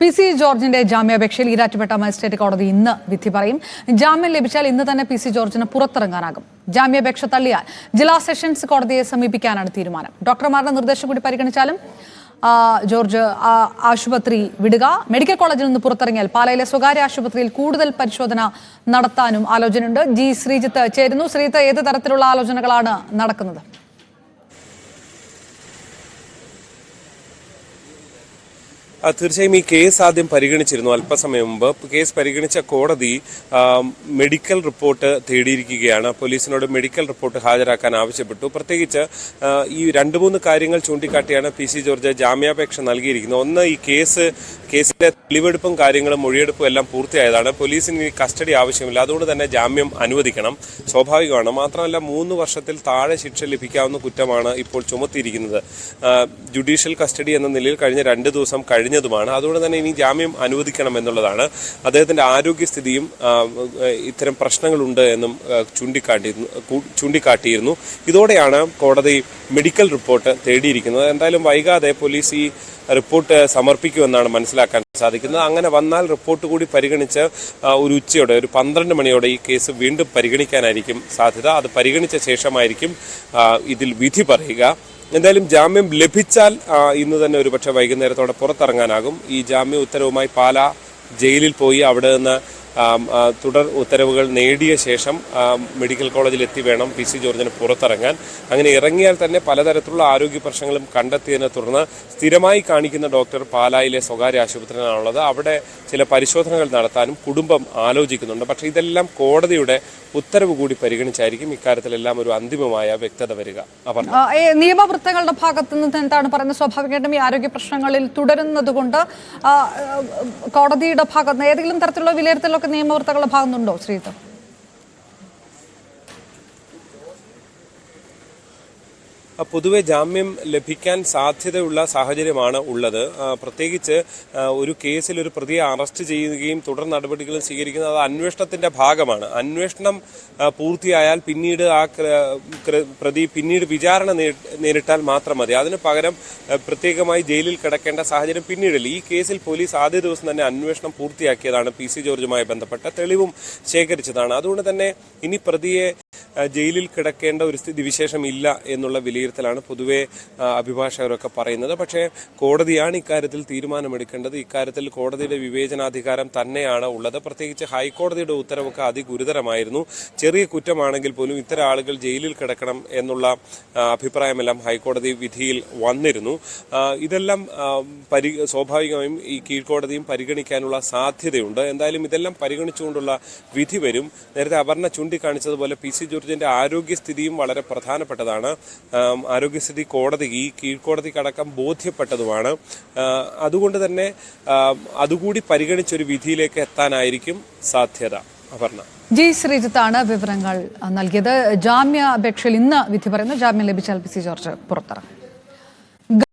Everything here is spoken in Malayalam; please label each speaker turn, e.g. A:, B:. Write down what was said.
A: PC ജോർജിന്റെ ജാമ്യാപേക്ഷയിൽ ഈരാറ്റുപേട്ട മജിസ്ട്രേറ്റ് കോടതി ഇന്ന് വിധി പറയും. ജാമ്യം ലഭിച്ചാൽ ഇന്ന് തന്നെ PC ജോർജിന് പുറത്തിറങ്ങാനാകും. ജാമ്യാപേക്ഷ തള്ളിയാൽ ജില്ലാ സെഷൻസ് കോടതിയെ സമീപിക്കാനാണ് തീരുമാനം. ഡോക്ടർമാരുടെ നിർദ്ദേശം കൂടി പരിഗണിച്ചാലും ജോർജ് ആശുപത്രി വിടുക. മെഡിക്കൽ കോളേജിൽ നിന്ന് പുറത്തിറങ്ങിയാൽ പാലായിലെ സ്വകാര്യ ആശുപത്രിയിൽ കൂടുതൽ പരിശോധന നടത്താനും ആലോചനയുണ്ട്. ജി ശ്രീജിത്ത് ചേരുന്നു. ശ്രീജിത്ത്, ഏത് തരത്തിലുള്ള ആലോചനകളാണ് നടക്കുന്നത്?
B: തീർച്ചയായും ഈ കേസ് ആദ്യം പരിഗണിച്ചിരുന്നു. അല്പസമയം മുമ്പ് കേസ് പരിഗണിച്ച കോടതി മെഡിക്കൽ റിപ്പോർട്ട് തേടിയിരിക്കുകയാണ്. പോലീസിനോട് മെഡിക്കൽ റിപ്പോർട്ട് ഹാജരാക്കാൻ ആവശ്യപ്പെട്ടു. പ്രത്യേകിച്ച് ഈ 2-3 കാര്യങ്ങൾ ചൂണ്ടിക്കാട്ടിയാണ് PC ജോർജ് ജാമ്യാപേക്ഷ നൽകിയിരിക്കുന്നത്. ഒന്ന്, ഈ കേസിലെ തെളിവെടുപ്പും കാര്യങ്ങളും മൊഴിയെടുപ്പും എല്ലാം പൂർത്തിയായതാണ്. പോലീസിന് കസ്റ്റഡി ആവശ്യമില്ല, അതുകൊണ്ട് തന്നെ ജാമ്യം അനുവദിക്കണം, സ്വാഭാവികമാണ്. മാത്രമല്ല 3 വർഷത്തിൽ താഴെ ശിക്ഷ ലഭിക്കാവുന്ന കുറ്റമാണ് ഇപ്പോൾ ചുമത്തിയിരിക്കുന്നത്. ജുഡീഷ്യൽ കസ്റ്റഡി എന്ന നിലയിൽ കഴിഞ്ഞ 2 ദിവസം കഴിഞ്ഞതുമാണ്. അതുകൊണ്ട് തന്നെ ഇനി ജാമ്യം അനുവദിക്കണം എന്നുള്ളതാണ്. അദ്ദേഹത്തിന്റെ ആരോഗ്യസ്ഥിതിയും ഇത്തരം പ്രശ്നങ്ങളുണ്ട് എന്നും ചൂണ്ടിക്കാട്ടിയിരുന്നു. ഇതോടെയാണ് കോടതി മെഡിക്കൽ റിപ്പോർട്ട് തേടിയിരിക്കുന്നത്. എന്തായാലും വൈകാതെ പോലീസ് ഈ റിപ്പോർട്ട് സമർപ്പിക്കുമെന്നാണ് മനസ്സിലാക്കാൻ സാധിക്കുന്നത്. അങ്ങനെ വന്നാൽ റിപ്പോർട്ട് കൂടി പരിഗണിച്ച് ഒരു ഉച്ചയോടെ, ഒരു 12 മണിയോടെ ഈ കേസ് വീണ്ടും പരിഗണിക്കാനായിരിക്കും സാധ്യത. അത് പരിഗണിച്ച ശേഷമായിരിക്കും ഇതിൽ വിധി പറയുക. എന്തായാലും ജാമ്യം ലഭിച്ചാൽ ഇന്ന് തന്നെ ഒരുപക്ഷെ വൈകുന്നേരത്തോടെ പുറത്തിറങ്ങാനാകും. ഈ ജാമ്യ ഉത്തരവുമായി പാലാ ജയിലിൽ പോയി അവിടെ നിന്ന് തുടർ ഉത്തരവുകൾ നേടിയ ശേഷം മെഡിക്കൽ കോളേജിൽ എത്തി വേണം PC ജോർജിന് പുറത്തിറങ്ങാൻ. അങ്ങനെ ഇറങ്ങിയാൽ തന്നെ പലതരത്തിലുള്ള ആരോഗ്യ പ്രശ്നങ്ങളും കണ്ടെത്തിയതിനെ തുടർന്ന് സ്ഥിരമായി കാണിക്കുന്ന ഡോക്ടർ പാലായിലെ സ്വകാര്യ ആശുപത്രിയിലാണുള്ളത്. അവിടെ ചില പരിശോധനകൾ നടത്താനും കുടുംബം ആലോചിക്കുന്നുണ്ട്. പക്ഷേ ഇതെല്ലാം കോടതിയുടെ ഉത്തരവ് കൂടി പരിഗണിച്ചായിരിക്കും ഇക്കാര്യത്തിലെല്ലാം ഒരു അന്തിമമായ വ്യക്തത വരിക.
A: നിയമവൃത്തങ്ങളുടെ ഭാഗത്തു നിന്ന് എന്താണ് പറയുന്നത്? സ്വാഭാവികമായിട്ടും ഈ ആരോഗ്യ പ്രശ്നങ്ങളിൽ തുടരുന്നത് കൊണ്ട് കോടതിയുടെ ഭാഗത്ത് നിന്ന് ഏതെങ്കിലും തരത്തിലുള്ള വിലയിരുത്തലൊക്കെ നിയമവൃത്തങ്ങളുടെ ഭാഗത്തുണ്ടോ ശ്രീജിത്ത്?
B: പൊതുവെ ജാമ്യം ലഭിക്കാൻ സാധ്യതയുള്ള സാഹചര്യമാണ് ഉള്ളത്. പ്രത്യേകിച്ച് ഒരു കേസിൽ ഒരു പ്രതിയെ അറസ്റ്റ് ചെയ്യുകയും തുടർ നടപടികൾ സ്വീകരിക്കുന്നത് അത് അന്വേഷണത്തിന്റെ ഭാഗമാണ്. അന്വേഷണം പൂർത്തിയായാൽ പിന്നീട് ആ പ്രതി പിന്നീട് വിചാരണ നേരിട്ടാൽ മാത്രം മതി. അതിന് പകരം പ്രത്യേകമായി ജയിലിൽ കിടക്കേണ്ട സാഹചര്യം പിന്നീടില്ല. ഈ കേസിൽ പോലീസ് ആദ്യ ദിവസം തന്നെ അന്വേഷണം പൂർത്തിയാക്കിയതാണ്. PC ജോർജുമായി ബന്ധപ്പെട്ട തെളിവും ശേഖരിച്ചതാണ്. അതുകൊണ്ട് തന്നെ ഇനി പ്രതിയെ ജയിലിൽ കിടക്കേണ്ട ഒരു സ്ഥിതിവിശേഷം ഇല്ല എന്നുള്ള വിലയിരുത്തലാണ് പൊതുവെ അഭിഭാഷകരൊക്കെ പറയുന്നത്. പക്ഷേ കോടതിയാണ് ഇക്കാര്യത്തിൽ തീരുമാനമെടുക്കേണ്ടത്. ഇക്കാര്യത്തിൽ കോടതിയുടെ വിവേചനാധികാരം തന്നെയാണ് ഉള്ളത്. പ്രത്യേകിച്ച് ഹൈക്കോടതിയുടെ ഉത്തരവൊക്കെ അതിഗുരുതരമായിരുന്നു. ചെറിയ കുറ്റമാണെങ്കിൽ പോലും ഇത്തരം ആളുകൾ ജയിലിൽ കിടക്കണം എന്നുള്ള അഭിപ്രായമെല്ലാം ഹൈക്കോടതി വിധിയിൽ വന്നിരുന്നു. ഇതെല്ലാം സ്വാഭാവികമായും ഈ കീഴ്ക്കോടതിയും പരിഗണിക്കാനുള്ള സാധ്യതയുണ്ട്. എന്തായാലും ഇതെല്ലാം പരിഗണിച്ചുകൊണ്ടുള്ള വിധി വരും. നേരത്തെ അപർണ ചൂണ്ടിക്കാണിച്ചതുപോലെ PC ജോർജിന്റെ ആരോഗ്യസ്ഥിതിയും വളരെ പ്രധാനപ്പെട്ടതാണ്. ആരോഗ്യസ്ഥിതി കോടതിക്ക്, ഈ കീഴ്ക്കോടതിക്കടക്കം ബോധ്യപ്പെട്ടതുമാണ്. അതുകൊണ്ട് തന്നെ അതുകൂടി പരിഗണിച്ചൊരു വിധിയിലേക്ക് എത്താനായിരിക്കും സാധ്യത. അപർണ.
A: ജി ശ്രീജിത്താണ് വിവരങ്ങൾ നൽകിയത്. ജാമ്യാപേക്ഷയിൽ ഇന്ന് വിധി പറയുന്നു. ജാമ്യം ലഭിച്ചാൽ PC ജോർജ് പുറത്തിറങ്ങും.